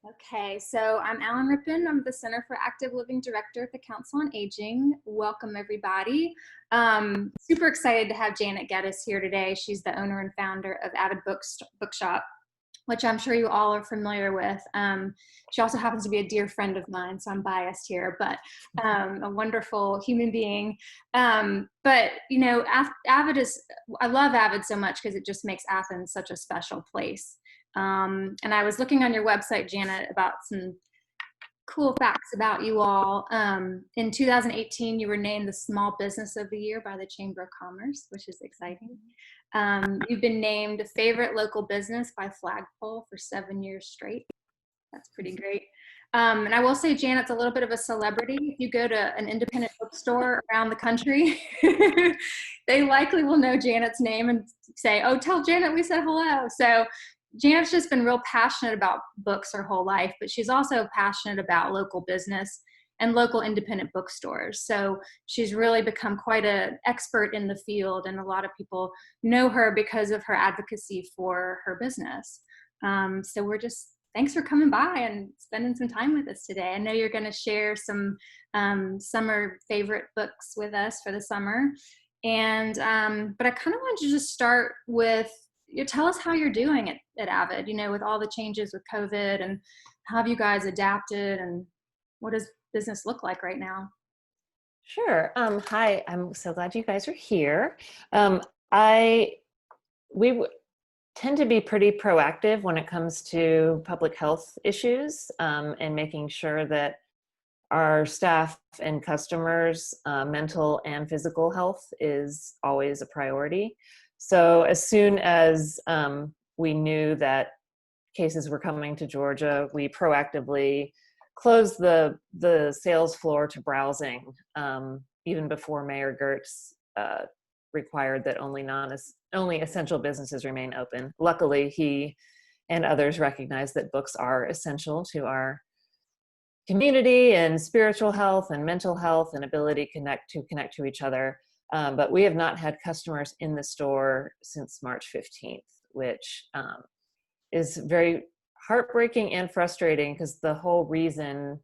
Okay, so I'm Alan Rippin. I'm the Center for Active Living Director at the Council on Aging. Welcome, everybody. Super excited to have Janet Geddis here today. She's the owner and founder of Avid Bookshop, which I'm sure you all are familiar with. She also happens to be a dear friend of mine, so I'm biased here, but a wonderful human being. But, you know, Avid is, I love Avid so much because it just makes Athens such a special place. And I was looking on your website, Janet, about some cool facts about you all. In 2018, you were named the Small Business of the Year by the Chamber of Commerce, which is exciting. You've been named a favorite local business by Flagpole for 7 years straight. That's pretty great. And I will say Janet's a little bit of a celebrity. If you go to an independent bookstore around the country, they likely will know Janet's name and say, oh, tell Janet we said hello. So Janet's just been real passionate about books her whole life, but she's also passionate about local business and local independent bookstores. So she's really become quite an expert in the field, and a lot of people know her because of her advocacy for her business. So we're just, thanks for coming by and spending some time with us today. I know you're going to share some summer favorite books with us for the summer. And, but I kind of wanted to just start with, you tell us how you're doing at Avid, you know, with all the changes with COVID, and how have you guys adapted, and what does business look like right now? Sure. Hi, I'm so glad you guys are here. We tend to be pretty proactive when it comes to public health issues, and making sure that our staff and customers' mental and physical health is always a priority. So as soon as we knew that cases were coming to Georgia, we proactively closed the sales floor to browsing, even before Mayor Gertz required that only essential businesses remain open. Luckily, he and others recognize that books are essential to our community and spiritual health and mental health and ability to connect to each other. But we have not had customers in the store since March 15th, which is very heartbreaking and frustrating, because the whole reason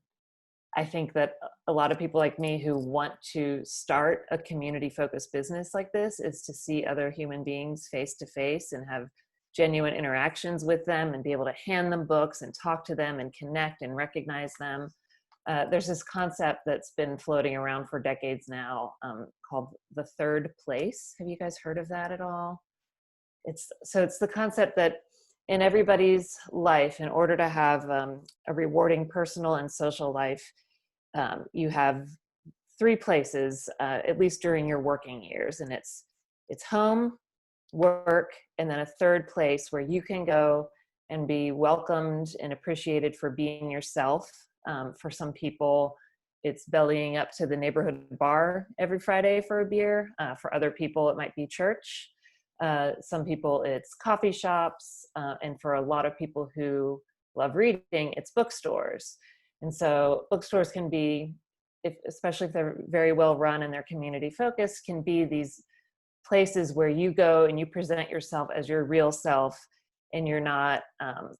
I think that a lot of people like me who want to start a community-focused business like this is to see other human beings face to face and have genuine interactions with them and be able to hand them books and talk to them and connect and recognize them. There's this concept that's been floating around for decades now, called the third place. Have you guys heard of that at all? It's the concept that in everybody's life, in order to have a rewarding personal and social life, you have three places, at least during your working years, and it's home, work, and then a third place where you can go and be welcomed and appreciated for being yourself. For some people, it's bellying up to the neighborhood bar every Friday for a beer. For other people, it might be church. Some people, it's coffee shops. And for a lot of people who love reading, it's bookstores. And so bookstores can be, especially if they're very well run and they're community focused, can be these places where you go and you present yourself as your real self, and you're not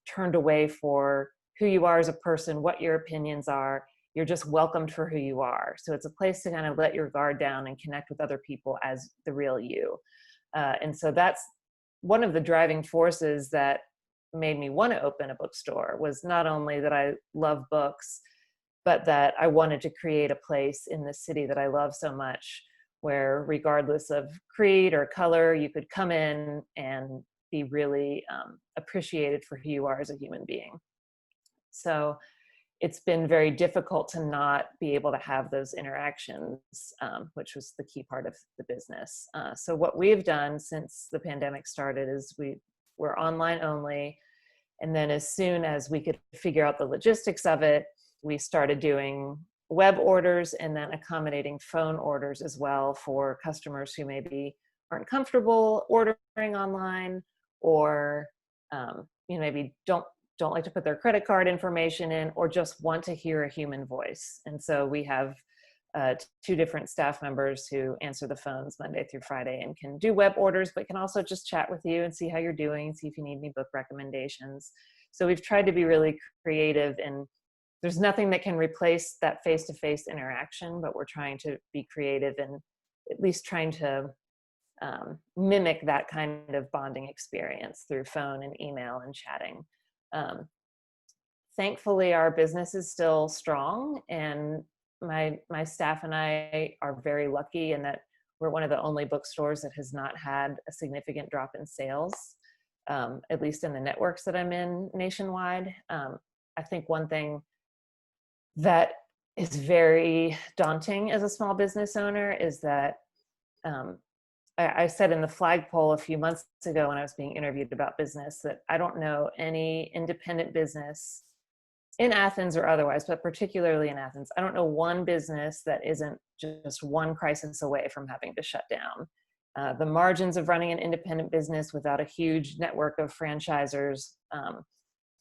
turned away for who you are as a person, what your opinions are. You're just welcomed for who you are. So it's a place to kind of let your guard down and connect with other people as the real you. And so that's one of the driving forces that made me want to open a bookstore, was not only that I love books, but that I wanted to create a place in the city that I love so much, where regardless of creed or color, you could come in and be really appreciated for who you are as a human being. So it's been very difficult to not be able to have those interactions, which was the key part of the business. So what we've done since the pandemic started is we're online only. And then as soon as we could figure out the logistics of it, we started doing web orders and then accommodating phone orders as well for customers who maybe aren't comfortable ordering online, or maybe don't like to put their credit card information in, or just want to hear a human voice. And so we have 2 different staff members who answer the phones Monday through Friday and can do web orders, but can also just chat with you and see how you're doing, see if you need any book recommendations. So we've tried to be really creative, and there's nothing that can replace that face-to-face interaction, but we're trying to be creative and at least trying to mimic that kind of bonding experience through phone and email and chatting. Um, Thankfully, our business is still strong, and my staff and I are very lucky in that we're one of the only bookstores that has not had a significant drop in sales, at least in the networks that I'm in nationwide. I think one thing that is very daunting as a small business owner is that I said in the flagpole a few months ago when I was being interviewed about business that I don't know any independent business in Athens or otherwise, but particularly in Athens, I don't know one business that isn't just one crisis away from having to shut down. The margins of running an independent business without a huge network of franchisors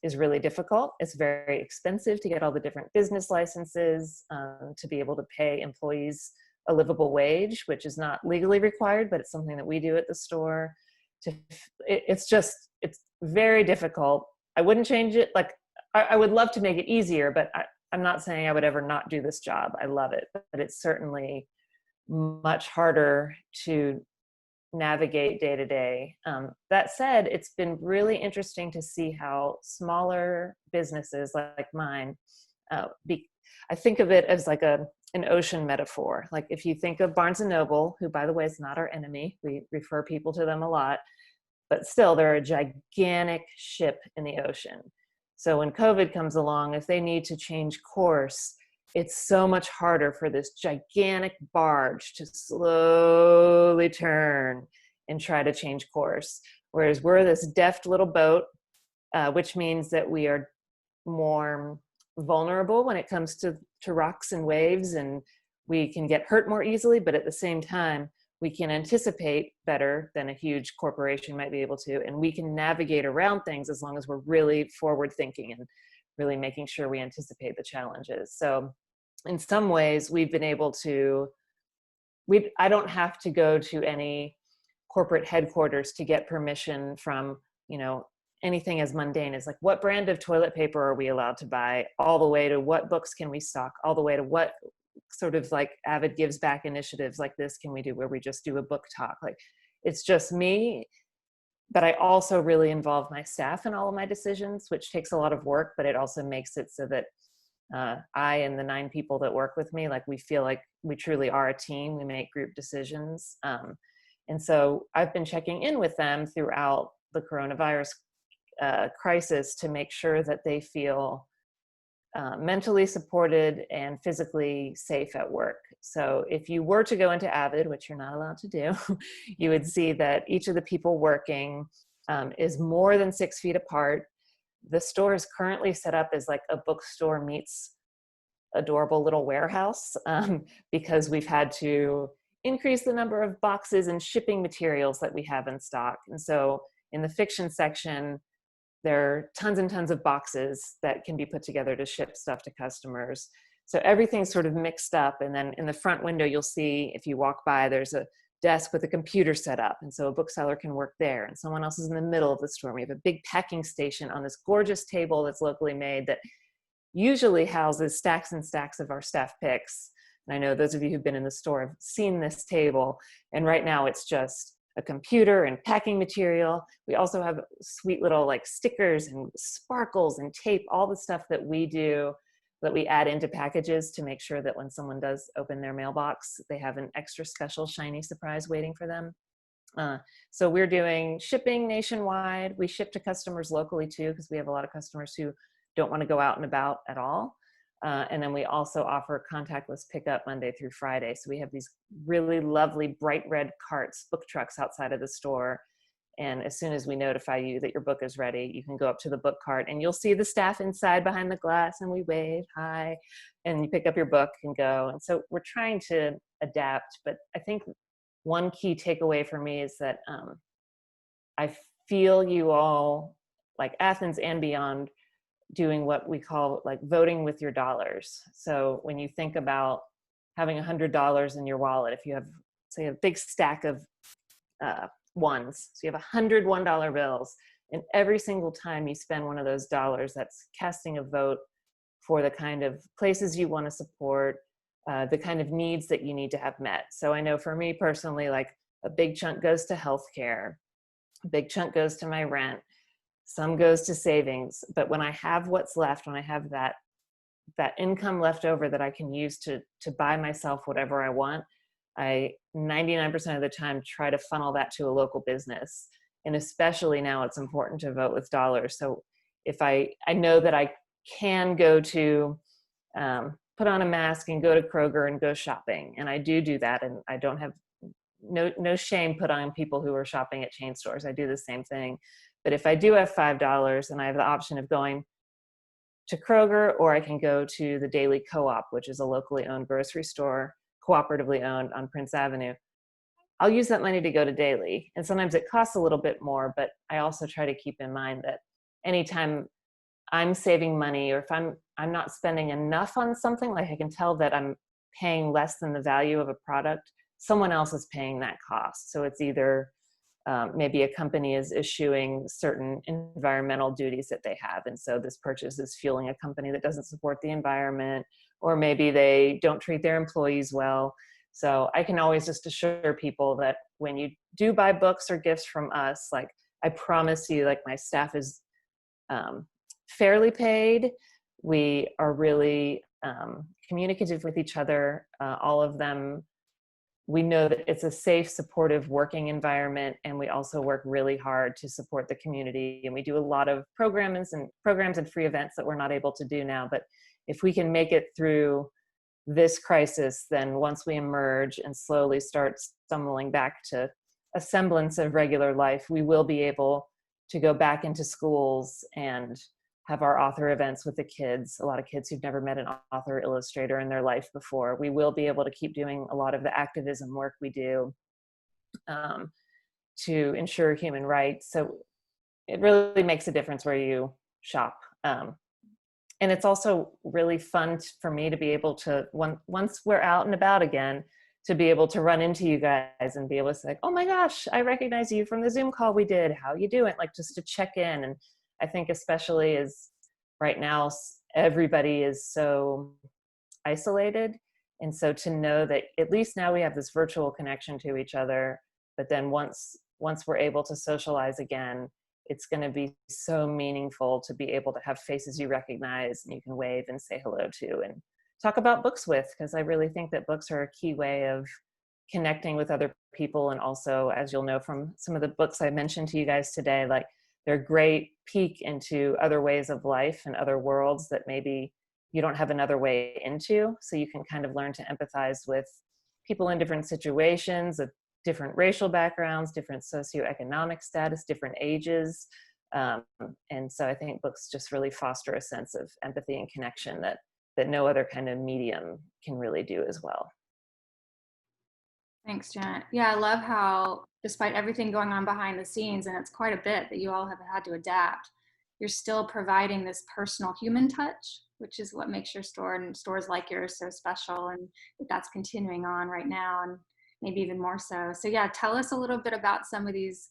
is really difficult. It's very expensive to get all the different business licenses, to be able to pay employees a livable wage, which is not legally required, but it's something that we do at the store. It's very difficult. I wouldn't change it. Like, I would love to make it easier, but I'm not saying I would ever not do this job. I love it, but it's certainly much harder to navigate day to day. That said, it's been really interesting to see how smaller businesses like mine, I think of it as like an ocean metaphor. Like if you think of Barnes and Noble, who by the way is not our enemy, we refer people to them a lot, but still they're a gigantic ship in the ocean. So when COVID comes along, if they need to change course, it's so much harder for this gigantic barge to slowly turn and try to change course. Whereas we're this deft little boat, which means that we are more vulnerable when it comes to rocks and waves, and we can get hurt more easily, but at the same time, we can anticipate better than a huge corporation might be able to, and we can navigate around things as long as we're really forward thinking and really making sure we anticipate the challenges. So in some ways, we've been able to, I don't have to go to any corporate headquarters to get permission from, anything as mundane as like, what brand of toilet paper are we allowed to buy, all the way to what books can we stock, all the way to what sort of like Avid gives back initiatives like this can we do, where we just do a book talk. Like, it's just me, but I also really involve my staff in all of my decisions, which takes a lot of work, but it also makes it so that I and the 9 people that work with me, like, we feel like we truly are a team. We make group decisions. And so I've been checking in with them throughout the coronavirus crisis to make sure that they feel mentally supported and physically safe at work. So if you were to go into Avid, which you're not allowed to do, you would see that each of the people working is more than 6 feet apart. The store is currently set up as like a bookstore meets adorable little warehouse, because we've had to increase the number of boxes and shipping materials that we have in stock. And so in the fiction section, there are tons and tons of boxes that can be put together to ship stuff to customers. So everything's sort of mixed up. And then in the front window, you'll see, if you walk by, there's a desk with a computer set up. And so a bookseller can work there, and someone else is in the middle of the store. We have a big packing station on this gorgeous table that's locally made that usually houses stacks and stacks of our staff picks. And I know those of you who've been in the store have seen this table. And right now it's just a computer and packing material. We also have sweet little like stickers and sparkles and tape, all the stuff that we do, that we add into packages to make sure that when someone does open their mailbox, they have an extra special shiny surprise waiting for them. So we're doing shipping nationwide. We ship to customers locally too, because we have a lot of customers who don't want to go out and about at all. And then we also offer contactless pickup Monday through Friday. So we have these really lovely bright red carts, book trucks outside of the store. And as soon as we notify you that your book is ready, you can go up to the book cart and you'll see the staff inside behind the glass, and we wave, hi, and you pick up your book and go. And so we're trying to adapt, but I think one key takeaway for me is that I feel you all, like Athens and beyond, doing what we call like voting with your dollars. So when you think about having $100 in your wallet, if you have, say, a big stack of ones, so you have 100 $1 bills, And every single time you spend one of those dollars, that's casting a vote for the kind of places you want to support, the kind of needs that you need to have met. So I know for me personally, like a big chunk goes to healthcare, a big chunk goes to my rent, some goes to savings. But when I have what's left, when I have that income left over that I can use to buy myself whatever I want, I 99% of the time try to funnel that to a local business. And especially now, it's important to vote with dollars. So if I know that I can go to put on a mask and go to Kroger and go shopping, and I do that, and I don't have no shame put on people who are shopping at chain stores. I do the same thing. But if I do have $5 and I have the option of going to Kroger, or I can go to the Daily Co-op, which is a locally owned grocery store, cooperatively owned on Prince Avenue, I'll use that money to go to Daily. And sometimes it costs a little bit more, but I also try to keep in mind that anytime I'm saving money, or if I'm not spending enough on something, like I can tell that I'm paying less than the value of a product, someone else is paying that cost. So it's either maybe a company is issuing certain environmental duties that they have, and so this purchase is fueling a company that doesn't support the environment, or maybe they don't treat their employees well. So I can always just assure people that when you do buy books or gifts from us, like, I promise you, like, my staff is fairly paid. We are really communicative with each other. All of them, we know that it's a safe, supportive working environment, and we also work really hard to support the community. And we do a lot of programs and free events that we're not able to do now. But if we can make it through this crisis, then once we emerge and slowly start stumbling back to a semblance of regular life, we will be able to go back into schools and have our author events with the kids, a lot of kids who've never met an author or illustrator in their life before. We will be able to keep doing a lot of the activism work we do to ensure human rights. So it really makes a difference where you shop. And it's also really fun for me to be able to, once we're out and about again, to be able to run into you guys and be able to say, oh my gosh, I recognize you from the Zoom call we did. How you doing? Like, just to check in. And I think especially as right now, everybody is so isolated. And so to know that at least now we have this virtual connection to each other, but then once we're able to socialize again, it's going to be so meaningful to be able to have faces you recognize and you can wave and say hello to and talk about books with, because I really think that books are a key way of connecting with other people. And also, as you'll know from some of the books I mentioned to you guys today, like, they're a great peek into other ways of life and other worlds that maybe you don't have another way into. So you can kind of learn to empathize with people in different situations, of different racial backgrounds, different socioeconomic status, different ages. And so I think books just really foster a sense of empathy and connection that no other kind of medium can really do as well. Thanks, Janet. Yeah, I love how, despite everything going on behind the scenes, and it's quite a bit that you all have had to adapt, you're still providing this personal human touch, which is what makes your store and stores like yours so special, and that's continuing on right now, and maybe even more so. So yeah, tell us a little bit about some of these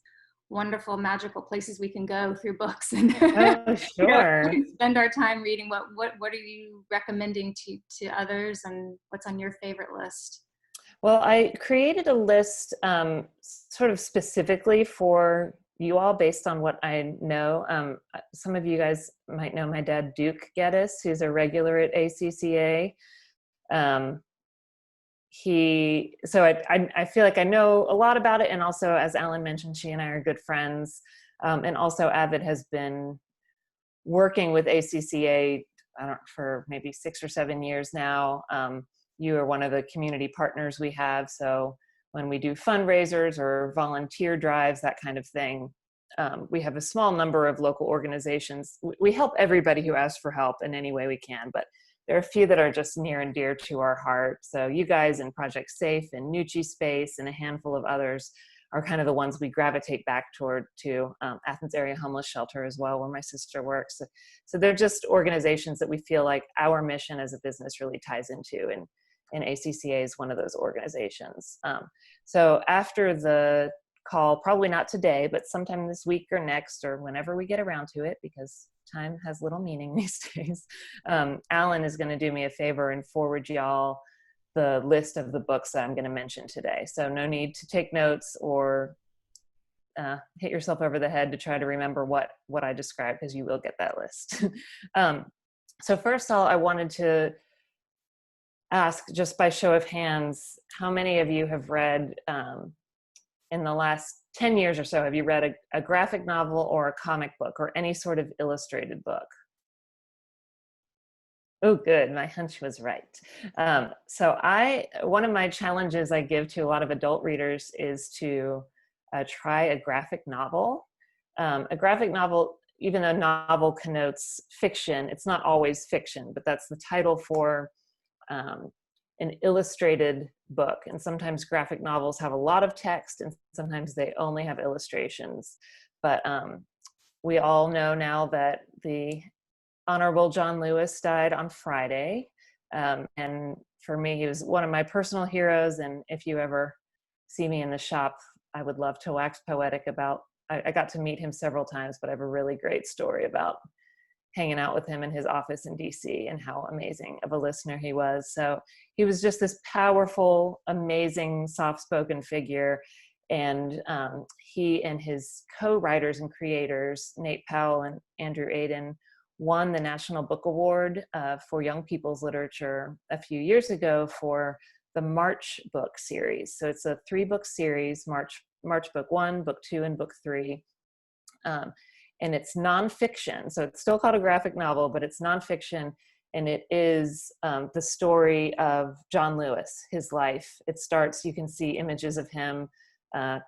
wonderful, magical places we can go through books and Oh, sure. we can spend our time reading. What are you recommending to others, and what's on your favorite list? Well, I created a list sort of specifically for you all based on what I know. Some of you guys might know my dad, Duke Geddis, who's a regular at ACCA. So I feel like I know a lot about it. And also, as Alan mentioned, she and I are good friends. And also Avid has been working with ACCA, for maybe 6 or 7 years now. You are one of the community partners we have. So when we do fundraisers or volunteer drives, that kind of thing, we have a small number of local organizations. We help everybody who asks for help in any way we can, but there are a few that are just near and dear to our heart. So you guys in Project Safe and Nucci Space and a handful of others are kind of the ones we gravitate back toward, to Athens Area Homeless Shelter as well, where my sister works. So they're just organizations that we feel like our mission as a business really ties into, and ACCA is one of those organizations. So after the call, probably not today, but sometime this week or next, or whenever we get around to it, because time has little meaning these days. Alan is going to do me a favor and forward y'all the list of the books that I'm going to mention today. So no need to take notes or hit yourself over the head to try to remember what I described, because you will get that list. So first of all, I wanted to ask, just by show of hands, how many of you have read in the last 10 years or so, have you read a graphic novel or a comic book or any sort of illustrated book? Oh, good. My hunch was right. So one of my challenges I give to a lot of adult readers is to try a graphic novel. A graphic novel, even though novel connotes fiction, it's not always fiction, but that's the title for an illustrated book. And sometimes graphic novels have a lot of text, and sometimes they only have illustrations. But we all know now that the Honorable John Lewis died on Friday. And for me, he was one of my personal heroes. And if you ever see me in the shop, I would love to wax poetic about, I got to meet him several times, but I have a really great story about hanging out with him in his office in DC and how amazing of a listener he was. So he was just this powerful, amazing, soft-spoken figure. And he and his co-writers and creators, Nate Powell and Andrew Aiden, won the National Book Award for Young People's Literature a few years ago for the March book series. So it's a 3-book series, March book 1, book 2, and book 3. And it's nonfiction. So it's still called a graphic novel, but it's nonfiction. And it is the story of John Lewis, his life. It starts, you can see images of him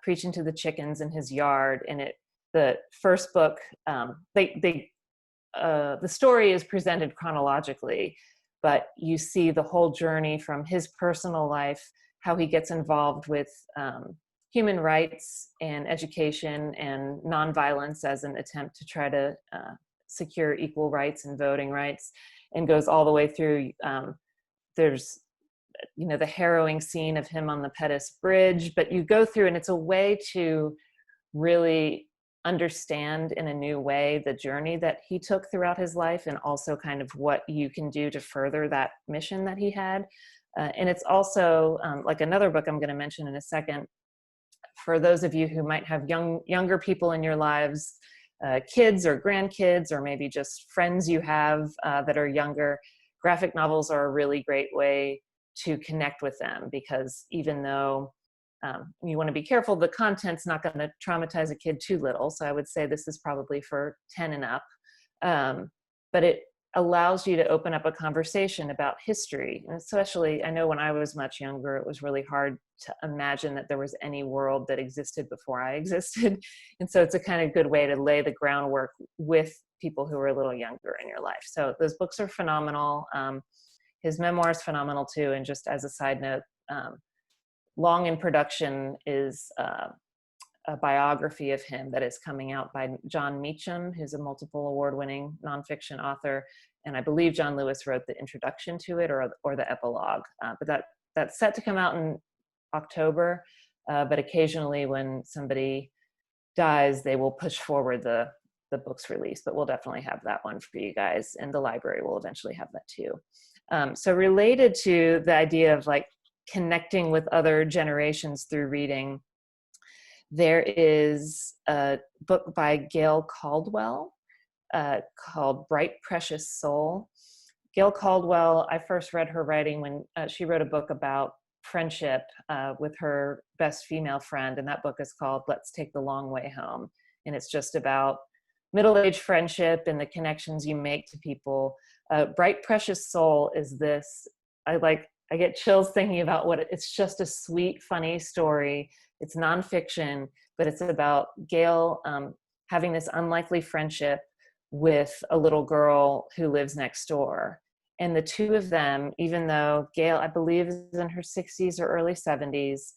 preaching to the chickens in his yard. And the first book, the story is presented chronologically, but you see the whole journey from his personal life, how he gets involved with human rights and education and nonviolence as an attempt to try to secure equal rights and voting rights, and goes all the way through. There's, the harrowing scene of him on the Pettus Bridge, but you go through, and it's a way to really understand in a new way the journey that he took throughout his life, and also kind of what you can do to further that mission that he had. And it's also like another book I'm going to mention in a second, for those of you who might have younger people in your lives, kids or grandkids, or maybe just friends you have that are younger. Graphic novels are a really great way to connect with them, because even though you want to be careful, the content's not going to traumatize a kid too little. So I would say this is probably for 10 and up. But it allows you to open up a conversation about history. And especially, I know when I was much younger, it was really hard to imagine that there was any world that existed before I existed. And so it's a kind of good way to lay the groundwork with people who are a little younger in your life. So those books are phenomenal. His memoir is phenomenal too. And just as a side note, Long in Production is a biography of him that is coming out by John Meacham, who's a multiple award-winning nonfiction author. And I believe John Lewis wrote the introduction to it, or the epilogue. But that's set to come out in October. But occasionally when somebody dies, they will push forward the book's release. But we'll definitely have that one for you guys. And the library will eventually have that too. So related to the idea of like connecting with other generations through reading, there is a book by Gail Caldwell called Bright Precious Soul. Gail Caldwell, I first read her writing when she wrote a book about friendship with her best female friend, and that book is called Let's Take the Long Way Home. And it's just about middle-aged friendship and the connections you make to people. Bright Precious Soul is this, I get chills thinking about it's just a sweet, funny story. It's nonfiction, but it's about Gail having this unlikely friendship with a little girl who lives next door. And the two of them, even though Gail, I believe, is in her 60s or early 70s,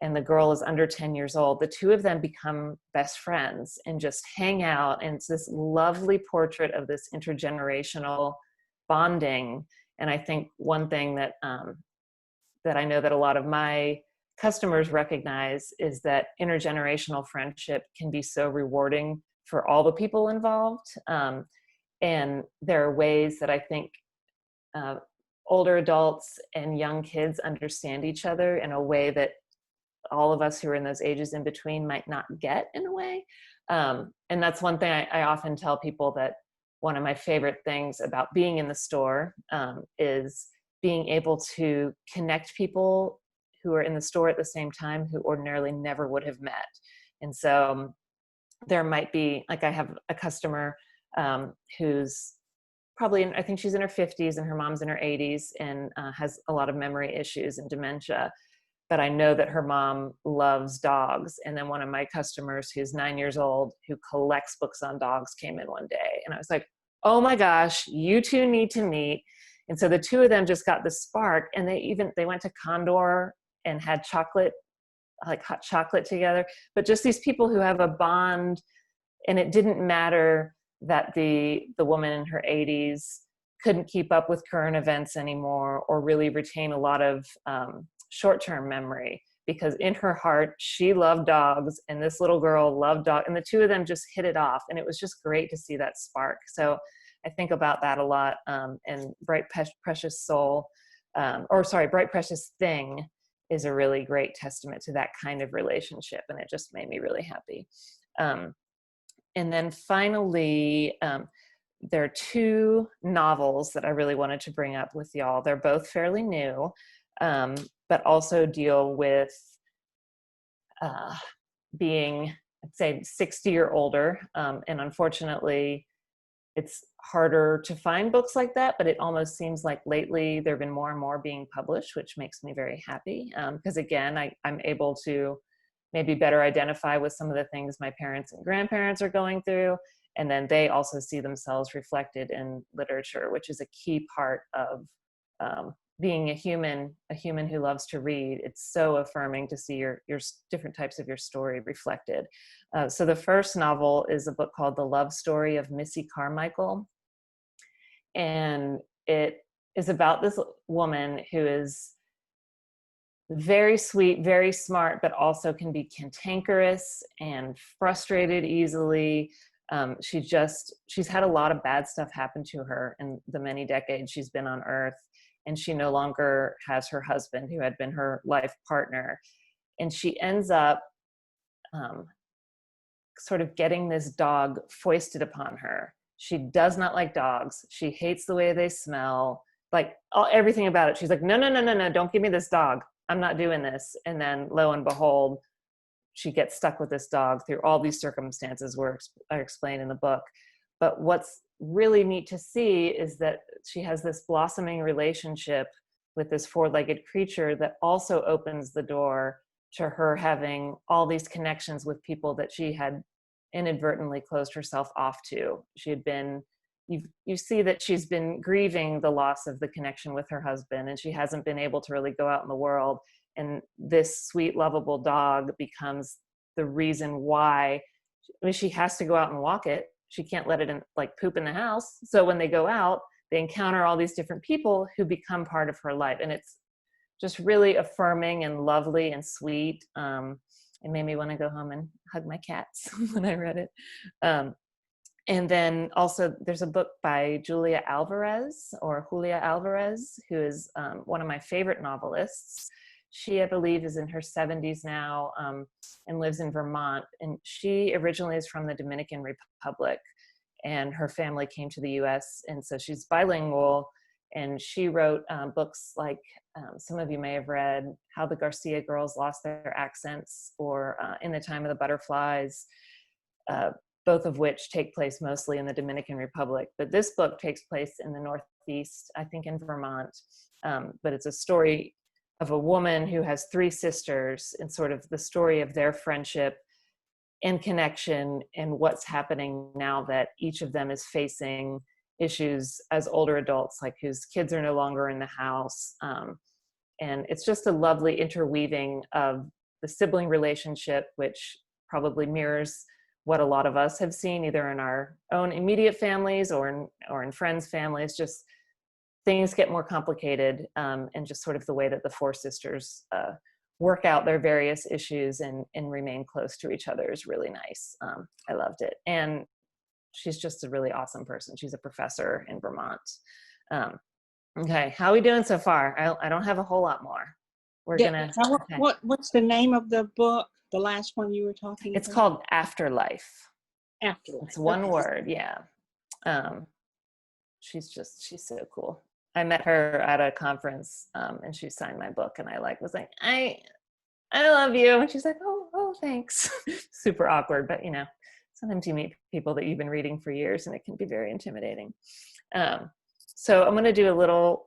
and the girl is under 10 years old, the two of them become best friends and just hang out. And it's this lovely portrait of this intergenerational bonding. And I think one thing that I know that a lot of my customers recognize is that intergenerational friendship can be so rewarding for all the people involved. And there are ways that I think older adults and young kids understand each other in a way that all of us who are in those ages in between might not get in a way. And that's one thing I often tell people, that one of my favorite things about being in the store is being able to connect people who are in the store at the same time who ordinarily never would have met. And so there might be, like, I have a customer who's probably, I think she's in her 50s and her mom's in her 80s, and has a lot of memory issues and dementia. But I know that her mom loves dogs. And then one of my customers who's 9 years old, who collects books on dogs, came in one day. And I was like, oh my gosh, you two need to meet. And so the two of them just got the spark, and they went to Condor and had chocolate, like hot chocolate together. But just these people who have a bond, and it didn't matter that the woman in her 80s couldn't keep up with current events anymore, or really retain a lot of short-term memory, because in her heart she loved dogs and this little girl loved dogs, and the two of them just hit it off. And it was just great to see that spark. So I think about that a lot. And Bright Precious Soul, Bright Precious Thing is a really great testament to that kind of relationship, and it just made me really happy. And then finally, there are two novels that I really wanted to bring up with y'all. They're both fairly new, but also deal with being, I'd say, 60 or older. And unfortunately, it's harder to find books like that, but it almost seems like lately there have been more and more being published, which makes me very happy. Because again, I'm able to maybe better identify with some of the things my parents and grandparents are going through. And then they also see themselves reflected in literature, which is a key part of being a human who loves to read. It's so affirming to see your different types of your story reflected. So the first novel is a book called The Love Story of Missy Carmichael. And it is about this woman who is very sweet, very smart, but also can be cantankerous and frustrated easily. She's had a lot of bad stuff happen to her in the many decades she's been on Earth, and she no longer has her husband, who had been her life partner. And she ends up sort of getting this dog foisted upon her. She does not like dogs. She hates the way they smell, like everything about it. She's like, no, don't give me this dog. I'm not doing this. And then lo and behold, she gets stuck with this dog through all these circumstances are explained in the book. But what's really neat to see is that she has this blossoming relationship with this four-legged creature that also opens the door to her having all these connections with people that she had inadvertently closed herself off to. She had been, you see that she's been grieving the loss of the connection with her husband, and she hasn't been able to really go out in the world. And this sweet, lovable dog becomes the reason why. I mean, she has to go out and walk it. She can't let it poop in the house. So when they go out, they encounter all these different people who become part of her life. And it's just really affirming and lovely and sweet. It made me want to go home and hug my cats when I read it. And then also there's a book by Julia Alvarez, who is one of my favorite novelists. She, I believe, is in her 70s now, and lives in Vermont. And she originally is from the Dominican Republic, and her family came to the US. And so she's bilingual. And she wrote books like some of you may have read, How the Garcia Girls Lost Their Accents, or In the Time of the Butterflies, both of which take place mostly in the Dominican Republic. But this book takes place in the Northeast, I think in Vermont. But it's a story of a woman who has three sisters, and sort of the story of their friendship and connection, and what's happening now that each of them is facing issues as older adults, like whose kids are no longer in the house. And it's just a lovely interweaving of the sibling relationship, which probably mirrors what a lot of us have seen either in our own immediate families or in friends' families. Just things get more complicated, and just sort of the way that the four sisters work out their various issues and remain close to each other is really nice. I loved it. And she's just a really awesome person. She's a professor in Vermont. Okay, how are we doing so far? I don't have a whole lot more. We're gonna. Okay. What's the name of the book? The last one you were talking It's about? called Afterlife. Afterlife. It's one word, yeah. She's so cool. I met her at a conference, and she signed my book, and I was like, I love you, and she's like, oh, thanks. Super awkward, but sometimes you meet people that you've been reading for years, and it can be very intimidating. So I'm going to do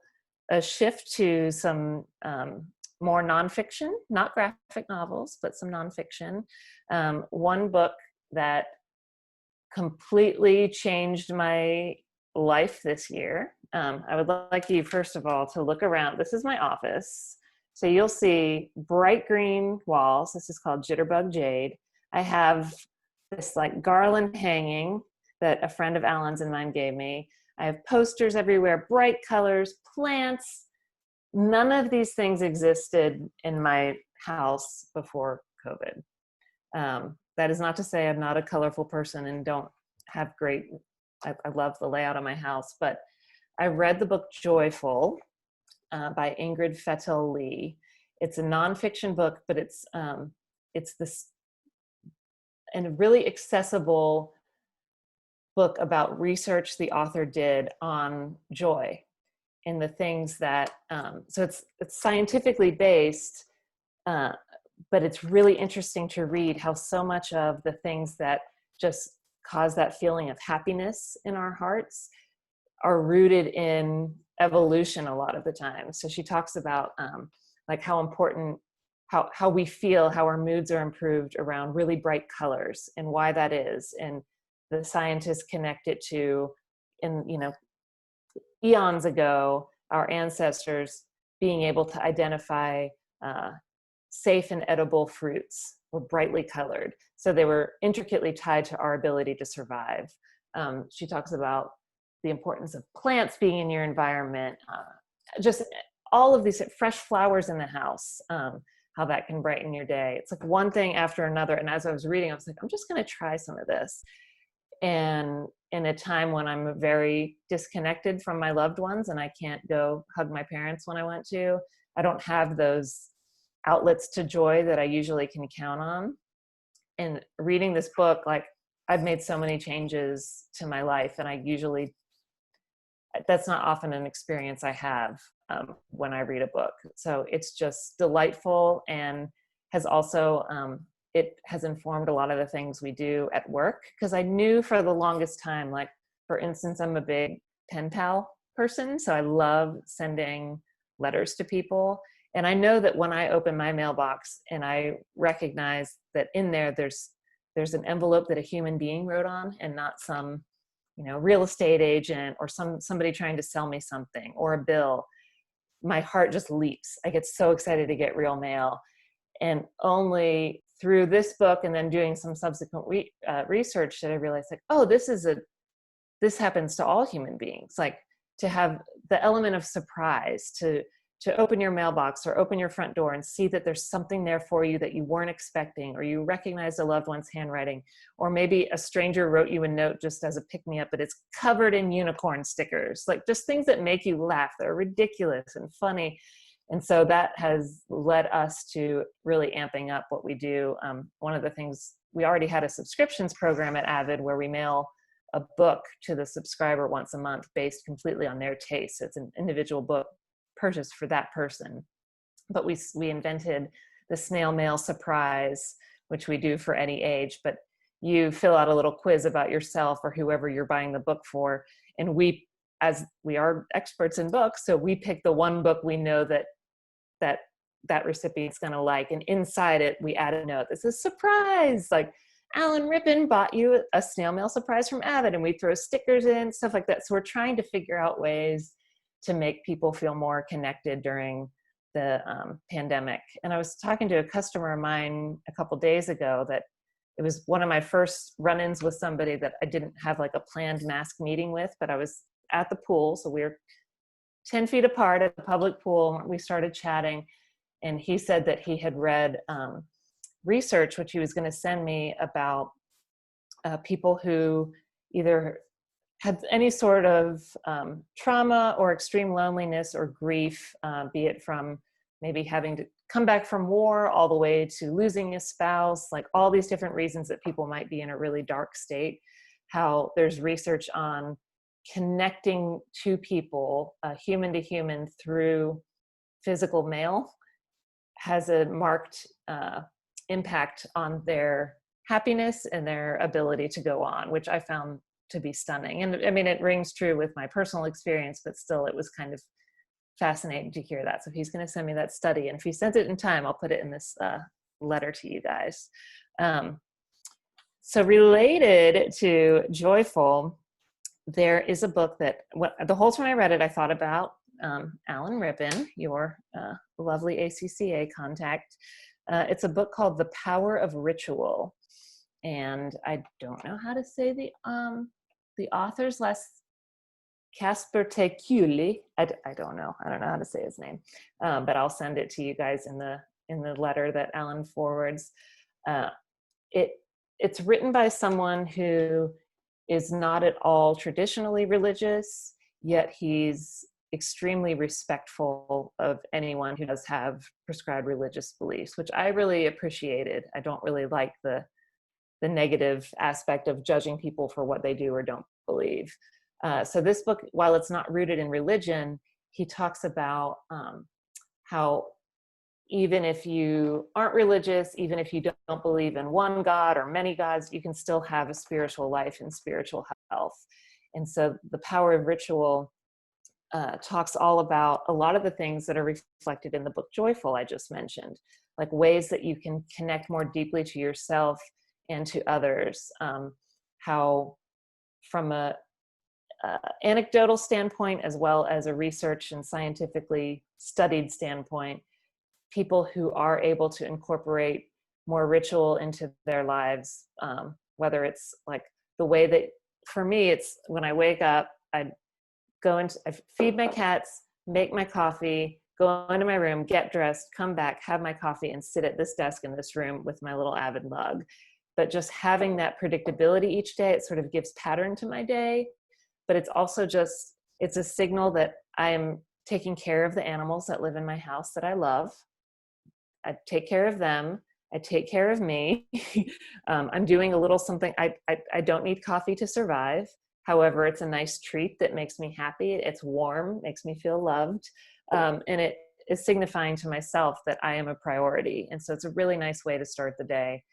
a shift to some more nonfiction, not graphic novels, but some nonfiction. One book that completely changed my life this year. I would like you, first of all, to look around. This is my office. So you'll see bright green walls. This is called Jitterbug Jade. I have this garland hanging that a friend of Alan's and mine gave me. I have posters everywhere, bright colors, plants. None of these things existed in my house before COVID. That is not to say I'm not a colorful person and don't have I love the layout of my house, but I read the book Joyful by Ingrid Fettel Lee. It's a nonfiction book, but it's this and a really accessible book about research the author did on joy and the things that, so it's scientifically based, but it's really interesting to read how so much of the things that just cause that feeling of happiness in our hearts are rooted in evolution a lot of the time. So she talks about how important, how we feel, how our moods are improved around really bright colors and why that is. And the scientists connect it to, eons ago, our ancestors being able to identify safe and edible fruits were brightly colored. So they were intricately tied to our ability to survive. She talks about the importance of plants being in your environment, just all of these fresh flowers in the house, how that can brighten your day. It's one thing after another. And as I was reading, I was like, I'm just going to try some of this. And in a time when I'm very disconnected from my loved ones and I can't go hug my parents when I want to, I don't have those outlets to joy that I usually can count on. And reading this book, I've made so many changes to my life, and that's not often an experience I have when I read a book. So it's just delightful, and has also, it has informed a lot of the things we do at work, because I knew for the longest time, for instance, I'm a big pen pal person, so I love sending letters to people. And I know that when I open my mailbox and I recognize that in there's an envelope that a human being wrote on, and not some, real estate agent or somebody trying to sell me something or a bill, my heart just leaps. I get so excited to get real mail. And only through this book and then doing some subsequent research did I realize, this happens to all human beings. To have the element of surprise, to open your mailbox or open your front door and see that there's something there for you that you weren't expecting, or you recognize a loved one's handwriting, or maybe a stranger wrote you a note just as a pick-me-up, but it's covered in unicorn stickers, just things that make you laugh, that are ridiculous and funny. And so that has led us to really amping up what we do. One of the things, we already had a subscriptions program at Avid where we mail a book to the subscriber once a month based completely on their taste. It's an individual book purchased for that person. But we invented the snail mail surprise, which we do for any age. But you fill out a little quiz about yourself or whoever you're buying the book for. And as we are experts in books, so we pick the one book we know that recipient's going to like. And inside it, we add a note that says, surprise, Alan Rippin bought you a snail mail surprise from Avid. And we throw stickers in, stuff like that. So we're trying to figure out ways to make people feel more connected during the pandemic. And I was talking to a customer of mine a couple days ago that it was one of my first run-ins with somebody that I didn't have a planned mask meeting with, but I was at the pool. So we were 10 feet apart at the public pool. We started chatting, And he said that he had read research, which he was going to send me, about people who either had any sort of trauma or extreme loneliness or grief, be it from maybe having to come back from war all the way to losing a spouse, like all these different reasons that people might be in a really dark state, how there's research on connecting to people, human to human, through physical mail has a marked impact on their happiness and their ability to go on, which I found to be stunning. And I mean, it rings true with my personal experience, but still it was kind of fascinating to hear that. So he's going to send me that study. And if he sends it in time, I'll put it in this letter to you guys. So related to Joyful, there is a book that the whole time I read it, I thought about Alan Rippon, your lovely ACCA contact. It's a book called The Power of Ritual. And I don't know how to say the author's last, Casper Teculi. I don't know how to say his name, but I'll send it to you guys in the letter that Alan forwards. It's written by someone who is not at all traditionally religious, yet he's extremely respectful of anyone who does have prescribed religious beliefs, which I really appreciated. I don't really like the negative aspect of judging people for what they do or don't believe. So this book, while it's not rooted in religion, he talks about how even if you aren't religious, even if you don't believe in one God or many gods, you can still have a spiritual life and spiritual health. And so The Power of Ritual talks all about a lot of the things that are reflected in the book Joyful I just mentioned, like ways that you can connect more deeply to yourself and to others, how from a anecdotal standpoint, as well as a research and scientifically studied standpoint, people who are able to incorporate more ritual into their lives, whether it's like the way that, for me, it's when I wake up, I feed my cats, make my coffee, go into my room, get dressed, come back, have my coffee, and sit at this desk in this room with my little Avid mug. But just having that predictability each day, it sort of gives pattern to my day. But it's also just, it's a signal that I am taking care of the animals that live in my house that I love. I take care of them. I take care of me. I'm doing a little something. I don't need coffee to survive. However, it's a nice treat that makes me happy. It's warm, makes me feel loved. And it is signifying to myself that I am a priority. And so it's a really nice way to start the day.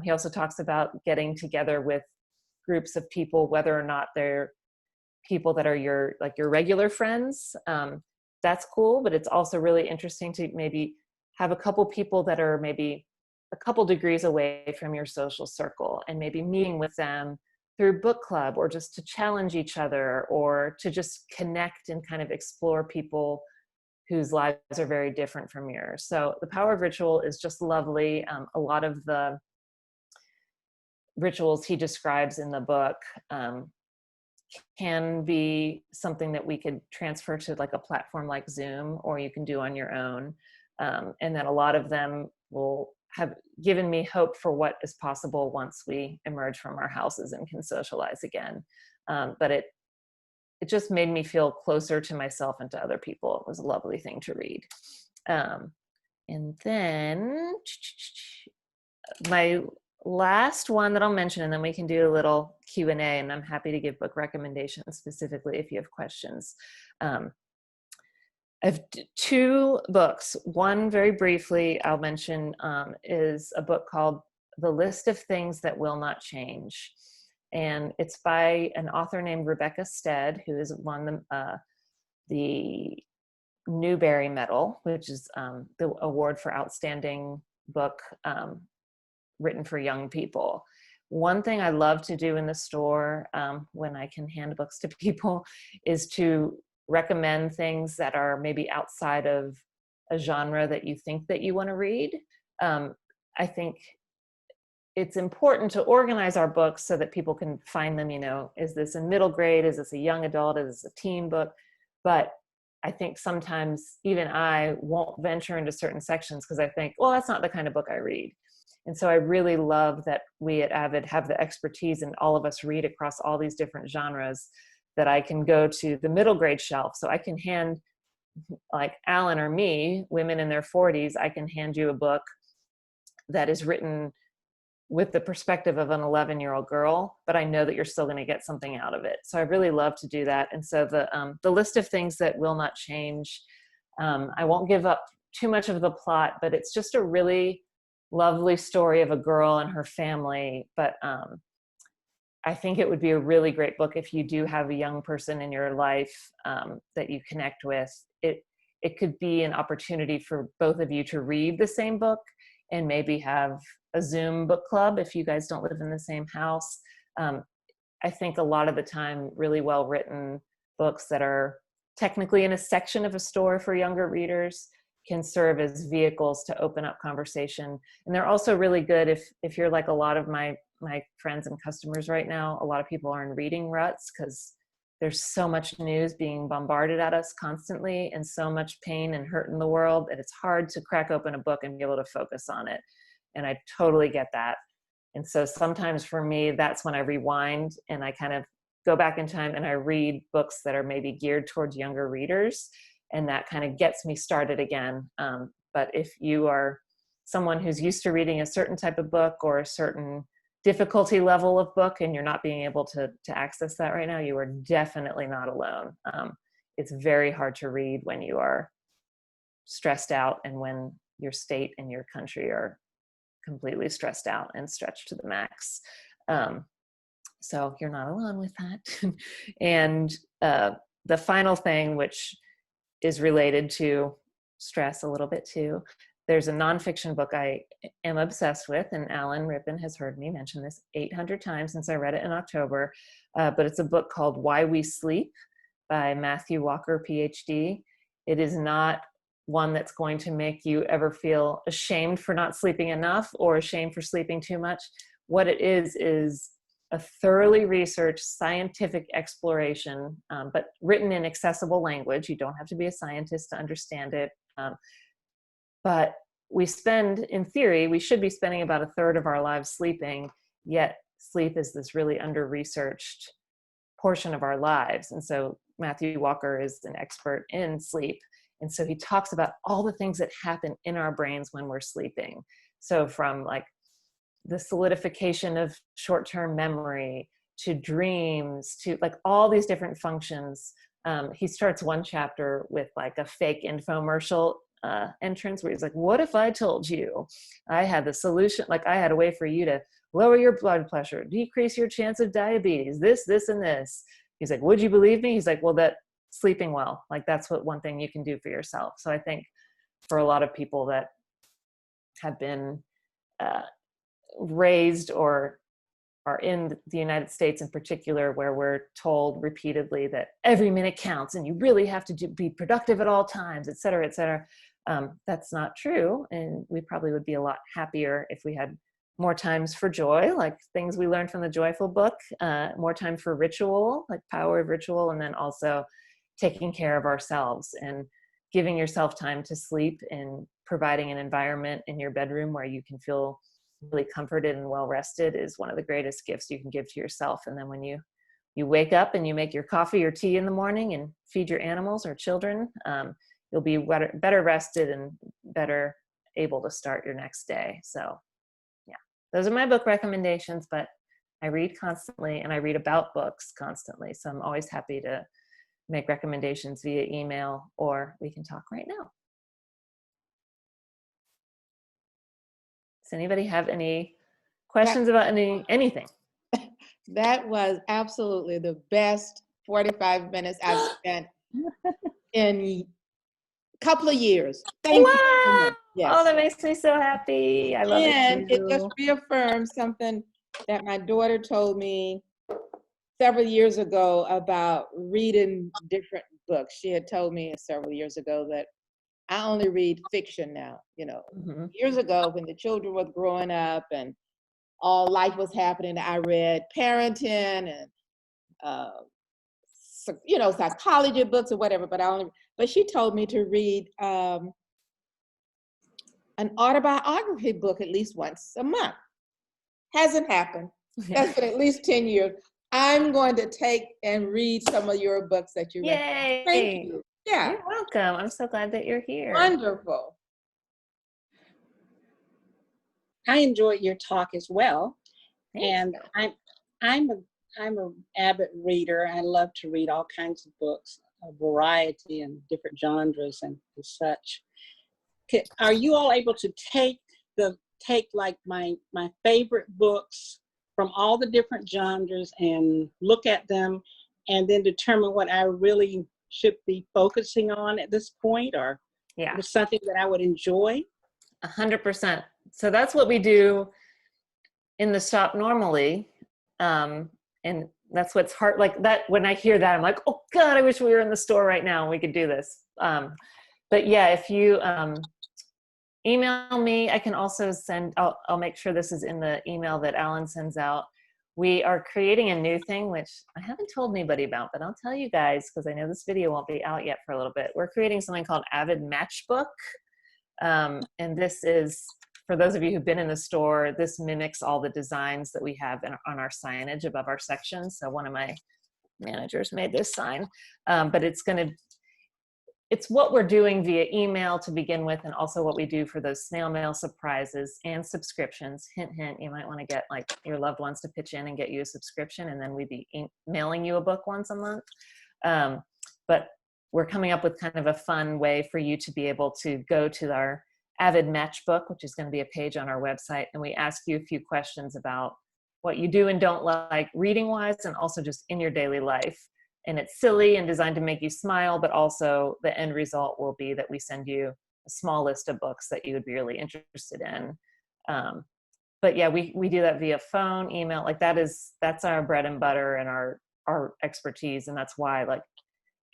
He also talks about getting together with groups of people, whether or not they're people that are your regular friends. That's cool, but it's also really interesting to maybe have a couple people that are maybe a couple degrees away from your social circle, and maybe meeting with them through book club, or just to challenge each other, or to just connect and kind of explore people whose lives are very different from yours. So The Power of Ritual is just lovely. A lot of the rituals he describes in the book can be something that we could transfer to like a platform like Zoom, or you can do on your own. And then a lot of them will have given me hope for what is possible once we emerge from our houses and can socialize again. But it just made me feel closer to myself and to other people. It was a lovely thing to read. And then my last one that I'll mention, and then we can do a little Q&A, and I'm happy to give book recommendations specifically if you have questions. I have two books. One, very briefly, I'll mention, is a book called The List of Things That Will Not Change. And it's by an author named Rebecca Stead, who has won the Newbery Medal, which is the award for outstanding book written for young people. One thing I love to do in the store when I can hand books to people is to recommend things that are maybe outside of a genre that you think that you want to read. I think it's important to organize our books so that people can find them, is this a middle grade? Is this a young adult? Is this a teen book? But I think sometimes even I won't venture into certain sections because I think, well, that's not the kind of book I read. And so I really love that we at Avid have the expertise, and all of us read across all these different genres, that I can go to the middle grade shelf. So I can hand, like Alan or me, women in their 40s, I can hand you a book that is written with the perspective of an 11-year-old girl, but I know that you're still going to get something out of it. So I really love to do that. And so the list of things that will not change, I won't give up too much of the plot, but it's just a really lovely story of a girl and her family. But I think it would be a really great book if you do have a young person in your life that you connect with. It could be an opportunity for both of you to read the same book and maybe have a Zoom book club if you guys don't live in the same house. I think a lot of the time, really well written books that are technically in a section of a store for younger readers can serve as vehicles to open up conversation. And they're also really good if you're like a lot of my friends and customers right now. A lot of people are in reading ruts because there's so much news being bombarded at us constantly, and so much pain and hurt in the world that it's hard to crack open a book and be able to focus on it. And I totally get that. And so sometimes for me, that's when I rewind and I kind of go back in time and I read books that are maybe geared towards younger readers, and that kind of gets me started again. But if you are someone who's used to reading a certain type of book or a certain difficulty level of book, and you're not being able to access that right now, you are definitely not alone. It's very hard to read when you are stressed out and when your state and your country are completely stressed out and stretched to the max. So you're not alone with that. And the final thing, which is related to stress a little bit too, there's a nonfiction book I am obsessed with, and Alan Rippin has heard me mention this 800 times since I read it in October, but it's a book called Why We Sleep by Matthew Walker, PhD. It is not one that's going to make you ever feel ashamed for not sleeping enough or ashamed for sleeping too much. What it is a thoroughly researched scientific exploration, but written in accessible language. You don't have to be a scientist to understand it. But we spend, in theory, we should be spending about a third of our lives sleeping, yet sleep is this really under-researched portion of our lives. And so Matthew Walker is an expert in sleep. And so he talks about all the things that happen in our brains when we're sleeping. So from like the solidification of short-term memory to dreams to like all these different functions. He starts one chapter with like a fake infomercial entrance where he's like, what if I told you I had the solution, like I had a way for you to lower your blood pressure, decrease your chance of diabetes, this, and this. He's like, would you believe me? He's like, well, that sleeping well, like that's one thing you can do for yourself. So I think for a lot of people that have been raised or are in the United States in particular, where we're told repeatedly that every minute counts and you really have to be productive at all times, et cetera, et cetera. That's not true. And we probably would be a lot happier if we had more times for joy, like things we learned from the Joyful book, more time for ritual, like power of ritual, and then also taking care of ourselves and giving yourself time to sleep and providing an environment in your bedroom where you can feel really comforted and well rested is one of the greatest gifts you can give to yourself. And then when you wake up and you make your coffee or tea in the morning and feed your animals or children, you'll be better rested and better able to start your next day. So yeah, those are my book recommendations, but I read constantly and I read about books constantly. So I'm always happy to make recommendations via email, or we can talk right now. Does anybody have any questions about anything? That was absolutely the best 45 minutes I've spent in a couple of years. Thank you so much. Yes. Oh, that makes me so happy. I love And it too. it just reaffirmed something that my daughter told me several years ago about reading different books. She had told me several years ago that I only read fiction now. You know, years ago when the children were growing up and all life was happening, I read parenting and psychology books or whatever, but she told me to read an autobiography book at least once a month. Hasn't happened. That's been at least 10 years. I'm going to take and read some of your books that you recommend. Yay! Thank you. Yeah. You're welcome. I'm so glad that you're here. Wonderful. I enjoyed your talk as well. Thank And you. I'm an avid reader. I love to read all kinds of books, a variety and different genres and such. Are you all able to take like my favorite books from all the different genres and look at them and then determine what I really should be focusing on at this point, or Yeah, it's something that I would enjoy? 100%. So that's what we do in the shop normally. And that's what's hard. Like that, when I hear that, I'm like, oh God, I wish we were in the store right now and we could do this. But yeah, if you email me, I can also send, I'll make sure this is in the email that Alan sends out. We are creating a new thing, which I haven't told anybody about, but I'll tell you guys, because I know this video won't be out yet for a little bit. We're creating something called Avid Matchbook. And this is, for those of you who've been in the store, this mimics all the designs that we have on our signage above our sections. So one of my managers made this sign, but it's what we're doing via email to begin with, and also what we do for those snail mail surprises and subscriptions. Hint, hint, you might want to get like your loved ones to pitch in and get you a subscription, and then we'd be mailing you a book once a month. But we're coming up with kind of a fun way for you to be able to go to our Avid Matchbook, which is going to be a page on our website, and we ask you a few questions about what you do and don't like reading wise, and also just in your daily life. And it's silly and designed to make you smile, but also the end result will be that we send you a small list of books that you would be really interested in. But yeah, we do that via phone, email, like that's our bread and butter and our expertise. And that's why, like,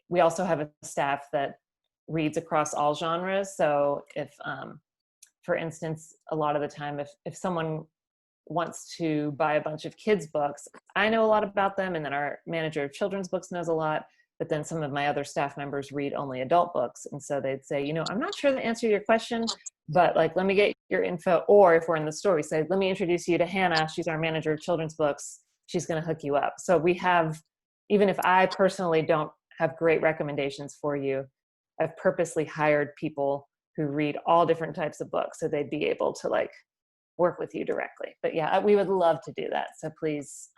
we also have a staff that reads across all genres. So if, for instance, a lot of the time, if someone wants to buy a bunch of kids books, I know a lot about them, and then our manager of children's books knows a lot, but then some of my other staff members read only adult books. And so they'd say, I'm not sure the answer to your question, but like, let me get your info. Or if we're in the store, we say, let me introduce you to Hannah. She's our manager of children's books. She's going to hook you up. So we have, even if I personally don't have great recommendations for you, I've purposely hired people who read all different types of books so they'd be able to like work with you directly. But yeah, we would love to do that. So please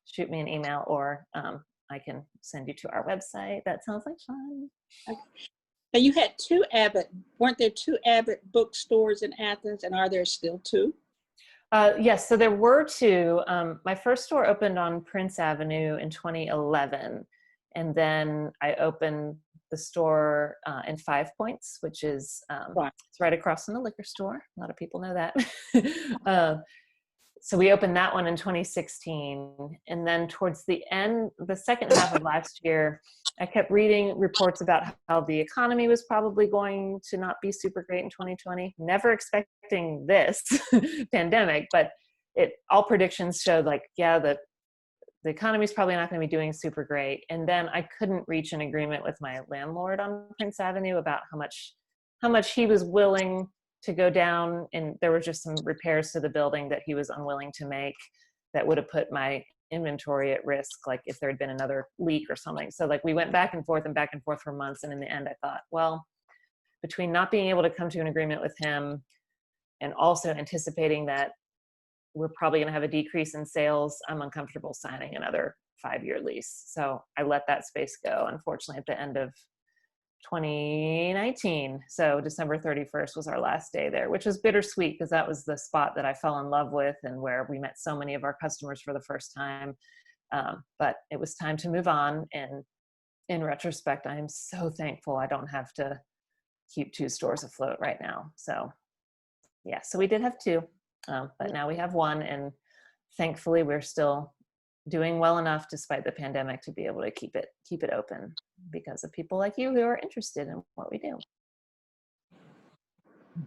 shoot me an email, or I can send you to our website. That sounds like fun. Okay. Now you had weren't there two Avid bookstores in Athens, and are there still two? Yes, so there were two. My first store opened on Prince Avenue in 2011. And then I opened the store in 5 Points, which is it's right across from the liquor store. A lot of people know that. So we opened that one in 2016. And then towards the end, the second half of last year, I kept reading reports about how the economy was probably going to not be super great in 2020. Never expecting this pandemic, but all predictions showed like, yeah, the economy is probably not going to be doing super great. And then I couldn't reach an agreement with my landlord on Prince Avenue about how much he was willing to go down. And there were just some repairs to the building that he was unwilling to make that would have put my inventory at risk, like if there had been another leak or something. So like we went back and forth for months. And in the end, I thought, well, between not being able to come to an agreement with him and also anticipating that we're probably going to have a decrease in sales, I'm uncomfortable signing another 5-year lease. So I let that space go, unfortunately, at the end of 2019. So December 31st was our last day there, which was bittersweet because that was the spot that I fell in love with and where we met so many of our customers for the first time. But it was time to move on. And in retrospect, I'm so thankful I don't have to keep 2 stores afloat right now. So yeah, so we did have 2. But now we have 1, and thankfully we're still doing well enough despite the pandemic to be able to keep it open because of people like you who are interested in what we do. I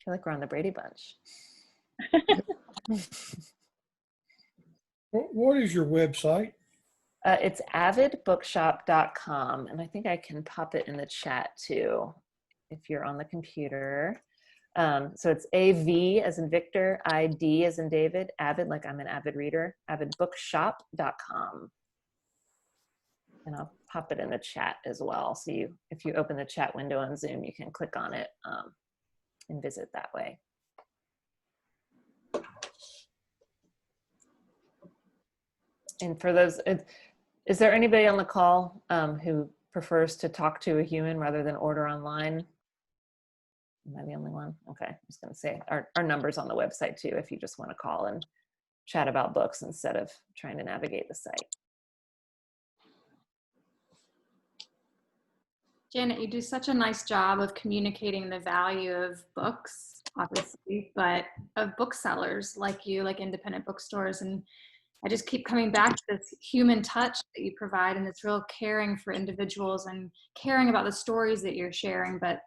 feel like we're on the Brady Bunch. What is your website? It's avidbookshop.com, and I think I can pop it in the chat too, if you're on the computer. So it's AV as in Victor, ID as in David, Avid, like I'm an avid reader, avidbookshop.com. And I'll pop it in the chat as well. So if you open the chat window on Zoom, you can click on it and visit that way. And for those, is there anybody on the call who prefers to talk to a human rather than order online? Am I the only one? Okay, I'm just going to say our number's on the website too, if you just want to call and chat about books instead of trying to navigate the site. Janet, you do such a nice job of communicating the value of books, obviously, but of booksellers like you, like independent bookstores. And I just keep coming back to this human touch that you provide and this real caring for individuals and caring about the stories that you're sharing, but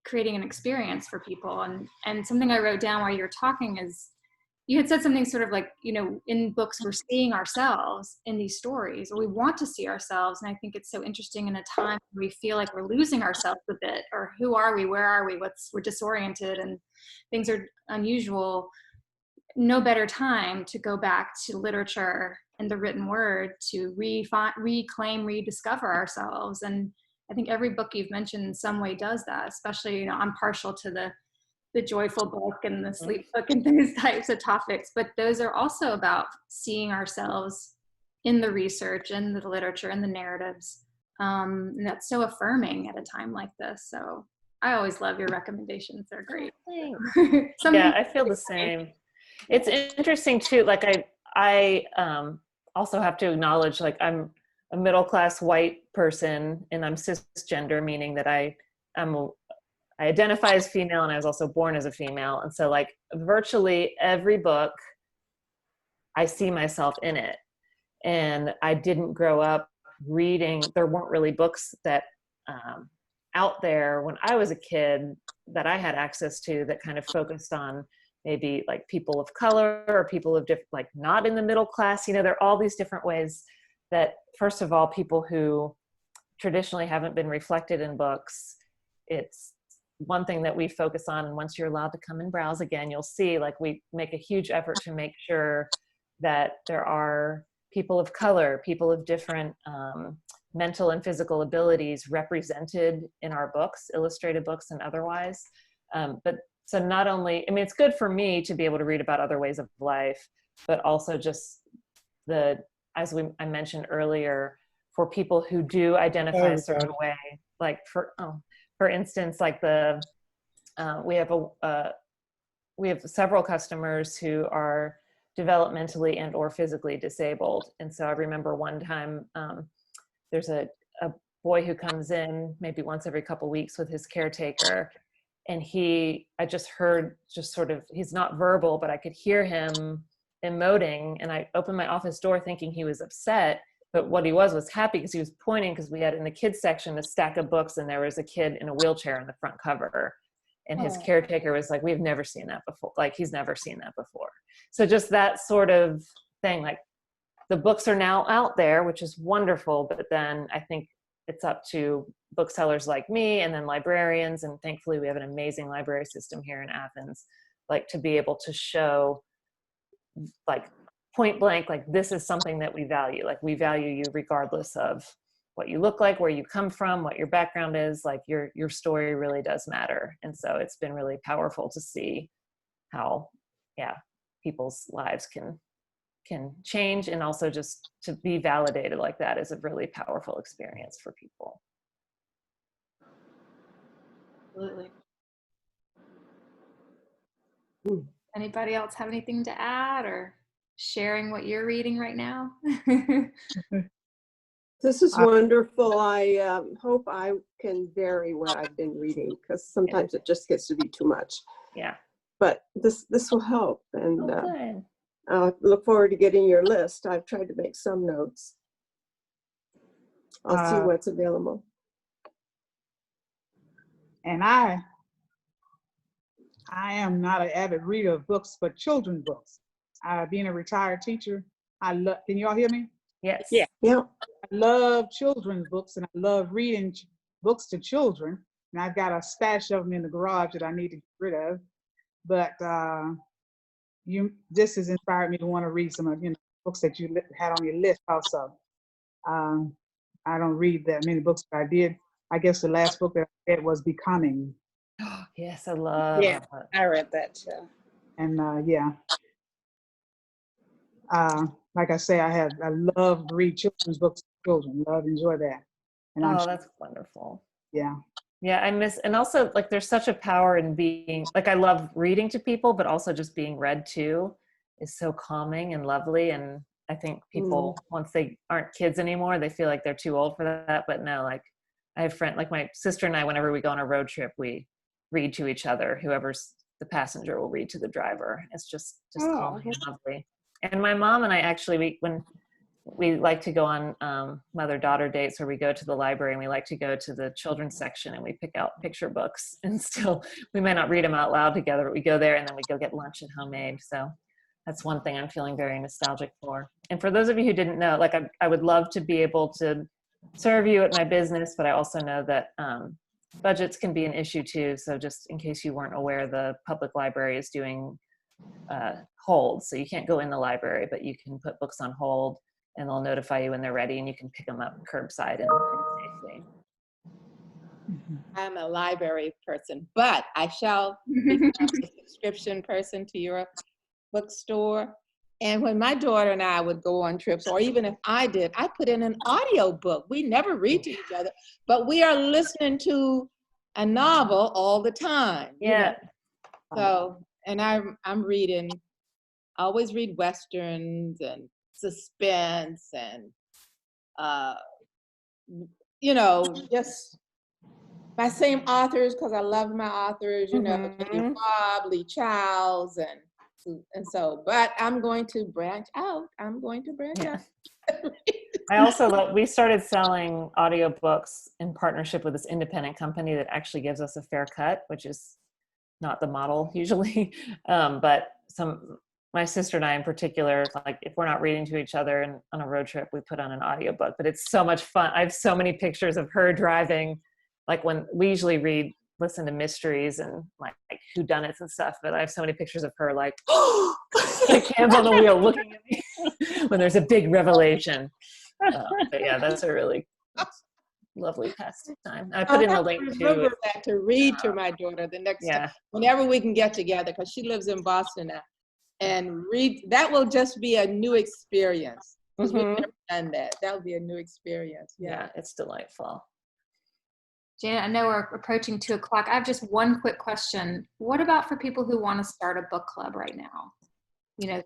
creating an experience for people. And something I wrote down while you were talking is, you had said something sort of like, you know, in books, we're seeing ourselves in these stories, or we want to see ourselves. And I think it's so interesting in a time where we feel like we're losing ourselves a bit, or who are we, where are we, we're disoriented and things are unusual. No better time to go back to literature and the written word to reclaim, rediscover ourselves. And I think every book you've mentioned in some way does that, especially, you know, I'm partial to the joyful book and the sleep book and those types of topics, but those are also about seeing ourselves in the research and the literature and the narratives. And that's so affirming at a time like this. So I always love your recommendations. They're great. Yeah, I feel the same. It's interesting too. Like I also have to acknowledge, like I'm a middle-class white person and I'm cisgender, meaning that I identify as female and I was also born as a female. And so like virtually every book, I see myself in it. And I didn't grow up reading, there weren't really books that out there when I was a kid that I had access to that kind of focused on maybe like people of color or people of different, like not in the middle class. You know, there are all these different ways that, first of all, people who traditionally haven't been reflected in books, it's one thing that we focus on. And once you're allowed to come and browse again, you'll see like we make a huge effort to make sure that there are people of color, people of different mental and physical abilities represented in our books, illustrated books and otherwise. But so not only, I mean, it's good for me to be able to read about other ways of life, but also just as I mentioned earlier, for people who do identify a certain way, like for instance, like we have several customers who are developmentally and or physically disabled. And so I remember one time there's a boy who comes in maybe once every couple weeks with his caretaker. And I just heard he's not verbal, but I could hear him emoting. And I opened my office door thinking he was upset. But what he was happy because he was pointing, because we had in the kids section a stack of books and there was a kid in a wheelchair in the front cover. And his caretaker was like, we've never seen that before. Like he's never seen that before. So just that sort of thing, like the books are now out there, which is wonderful. But then I think it's up to booksellers like me and then librarians. And thankfully we have an amazing library system here in Athens, like to be able to show like point blank, like this is something that we value. Like we value you regardless of what you look like, where you come from, what your background is, like your story really does matter. And so it's been really powerful to see how, people's lives can change, and also just to be validated like that is a really powerful experience for people. Absolutely. Anybody else have anything to add or sharing what you're reading right now? This is wonderful. I hope I can vary what I've been reading, because sometimes it just gets to be too much. Yeah. But this will help, and Good. I look forward to getting your list. I've tried to make some notes. I'll see what's available. And I am not an avid reader of books, but children books. being a retired teacher, can you all hear me? Yes. Yeah. Yeah. I love children's books and I love reading books to children. And I've got a stash of them in the garage that I need to get rid of. But this has inspired me to want to read some of books that you had on your list also. I don't read that many books, but I did. I guess the last book that I read was Becoming. Yes, I love Yeah, that. I read that too. And like I say, I love to read children's books to children. Enjoy that. And Oh, that's wonderful. yeah. Yeah, and also like there's such a power in being, like I love reading to people, but also just being read to is so calming and lovely. And I think people, once they aren't kids anymore, they feel like they're too old for that. But no, like I have friends, like my sister and I, whenever we go on a road trip, we read to each other. Whoever's the passenger will read to the driver. It's just calming and lovely. And my mom and I actually, when we like to go on mother-daughter dates where we go to the library and we like to go to the children's section and we pick out picture books, and still we might not read them out loud together, but we go there and then we go get lunch at Homemade. So that's one thing I'm feeling very nostalgic for. And for those of you who didn't know, like I would love to be able to serve you at my business, but I also know that budgets can be an issue too. So just in case you weren't aware, the public library is doing hold. So you can't go in the library, but you can put books on hold and they'll notify you when they're ready and you can pick them up curbside and safely. I'm a library person, but I shall become a subscription person to your bookstore. And when my daughter and I would go on trips, or even if I did, I put in an audio book. We never read to each other, but we are listening to a novel all the time. Yeah. So, and I'm reading, I always read Westerns and suspense and, just my same authors, because I love my authors, Jenny Bob, Lee Childs, and so, but I'm going to branch out. out. I also we started selling audiobooks in partnership with this independent company that actually gives us a fair cut, which is not the model usually. But my sister and I in particular, like if we're not reading to each other and on a road trip, we put on an audiobook, but it's so much fun. I have so many pictures of her driving, like when we usually listen to mysteries and like whodunits and stuff, but I have so many pictures of her like, like hands on the wheel looking at me when there's a big revelation. But yeah, that's a really lovely pastime. I put in the link to that to read to my daughter the next time, whenever we can get together, because she lives in Boston now, and read. That will just be a new experience, because we've never done that. That will be a new experience. Yeah, it's delightful. Janet, I know we're approaching 2 o'clock. I have just one quick question. What about for people who want to start a book club right now?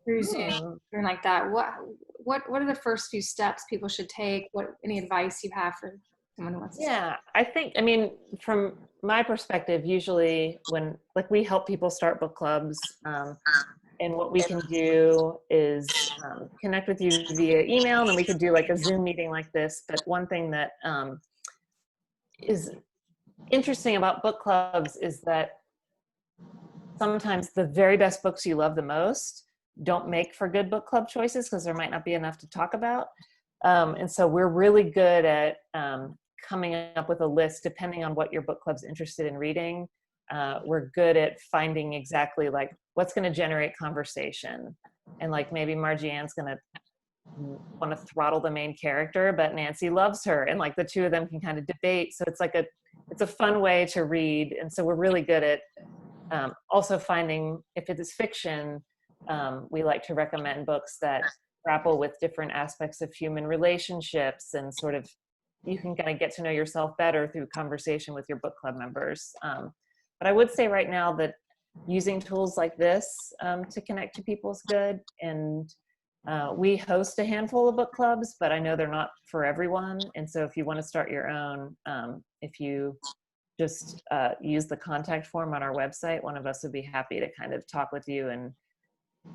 Through Zoom, something like that. What are the first few steps people should take? Any advice you have for someone who wants to start? I mean, from my perspective, usually when we help people start book clubs, and what we can do is connect with you via email, and then we could do like a Zoom meeting like this. But one thing that is interesting about book clubs is that sometimes the very best books you love the most don't make for good book club choices because there might not be enough to talk about. And so we're really good at coming up with a list depending on what your book club's interested in reading. We're good at finding exactly like what's going to generate conversation. And like maybe Margie Ann's going to want to throttle the main character, but Nancy loves her, and like the two of them can kind of debate. So it's like it's a fun way to read. And so we're really good at also finding, if it is fiction, we like to recommend books that grapple with different aspects of human relationships, and sort of you can kind of get to know yourself better through conversation with your book club members. But I would say right now that using tools like this to connect to people is good. And we host a handful of book clubs, but I know they're not for everyone. And so if you want to start your own, if you just use the contact form on our website, one of us would be happy to kind of talk with you. And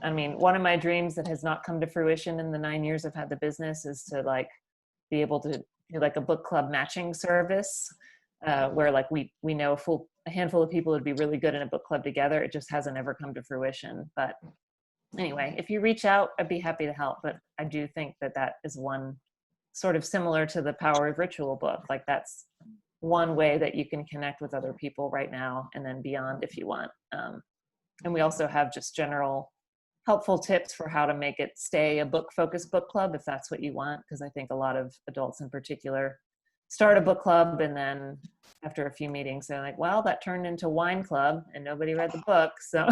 I mean, one of my dreams that has not come to fruition in the 9 years I've had the business is to like be able to do like a book club matching service where like we know a handful of people would be really good in a book club together. It just hasn't ever come to fruition, but anyway, if you reach out, I'd be happy to help. But I do think that that is one sort of similar to the Power of Ritual book. Like that's one way that you can connect with other people right now and then beyond if you want. And we also have just general helpful tips for how to make it stay a book-focused book club if that's what you want, because I think a lot of adults in particular start a book club and then after a few meetings they're like, well, that turned into wine club and nobody read the book. So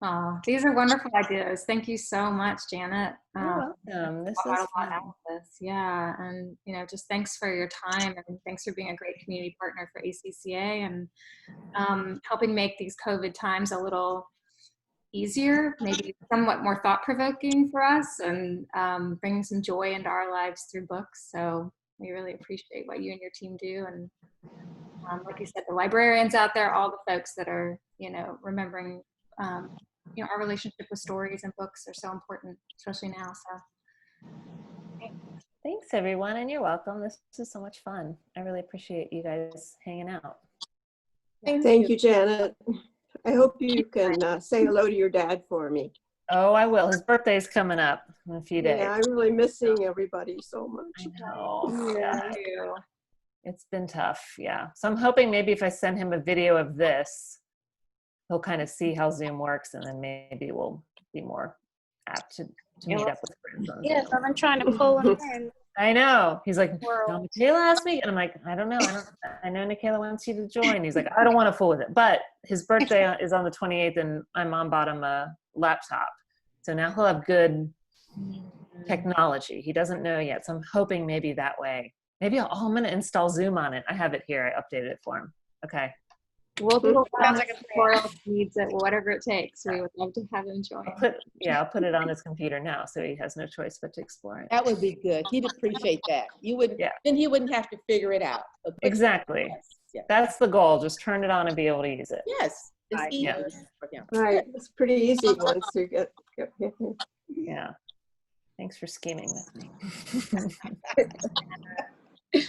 Oh, these are wonderful ideas. Thank you so much, Janet. you're welcome. This Got is a lot fun. out of this. Yeah, and just thanks for your time and thanks for being a great community partner for ACCA and helping make these COVID times a little easier, maybe somewhat more thought-provoking for us, and bringing some joy into our lives through books. So we really appreciate what you and your team do, and like you said, the librarians out there, all the folks that are remembering our relationship with stories and books are so important, especially now. So Thanks everyone, and you're welcome. This is so much fun. I really appreciate you guys hanging out. Thank you, Janet. I hope you can say hello to your dad for me. Oh, I will. His birthday's coming up in a few days. Yeah, I'm really missing everybody so much. I know. Yeah. thank you. It's been tough. Yeah. So I'm hoping maybe if I send him a video of this, he'll kind of see how Zoom works, and then maybe we'll be more apt to meet up with friends on Yes, Zoom. I've been trying to pull him in. I know. He's like, World. no, Michaela asked me. And I'm like, I don't know. I know Michaela wants you to join. He's like, I don't want to fool with it. But his birthday is on the 28th, and my mom bought him a laptop. So now he'll have good technology. He doesn't know yet. So I'm hoping maybe that way. Maybe I'm going to install Zoom on it. I have it here. I updated it for him. Okay. We'll do Sounds like a plan. tutorial if he needs it, whatever it takes. We would love to have him join. I'll put it on his computer now, so he has no choice but to explore it. That would be good. He'd appreciate that. You wouldn't, Yeah. then he wouldn't have to figure it out. So put- Exactly. Yes. That's the goal. Just turn it on and be able to use it. Yes. It's easy Yeah. for him. Right, it's pretty easy once you get Yeah. Thanks for scheming with me. All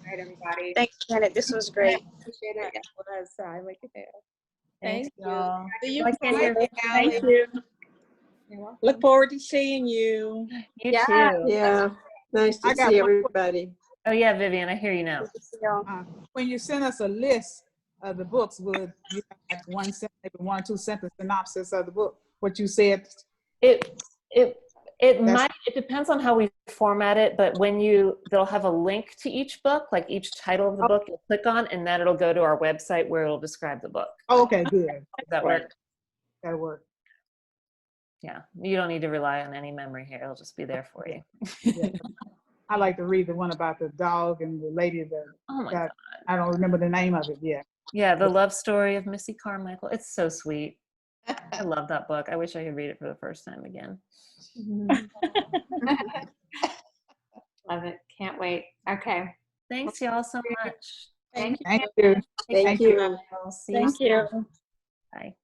right, everybody. Thanks, Janet. This was great. Appreciate it. It was, I like it. Thanks, Thank you. y'all. See you. Like Friday, Janet. Ally. Thank you. You're welcome. Look forward to seeing you. You Yeah. too. Yeah, nice I to got see one- everybody. Oh yeah, Vivian, I hear you now. When you send us a list of the books, would you have like maybe 1 or 2 sentence synopsis of the book? What you said. It depends on how we format it, but they'll have a link to each book, like each title of the book you'll click on, and then it'll go to our website where it'll describe the book. Oh, okay, good. Does that work? That'll work. Yeah. You don't need to rely on any memory here. It'll just be there for you. Yeah. I like to read the one about the dog and the lady that Oh my got, God. I don't remember the name of it. Yeah. Yeah, the love story of Missy Carmichael. It's so sweet. I love that book. I wish I could read it for the first time again. Love it. Can't wait. Okay. Thanks y'all so much. Thank you. Thank you. Thank you. I'll see Thank soon. you. Bye.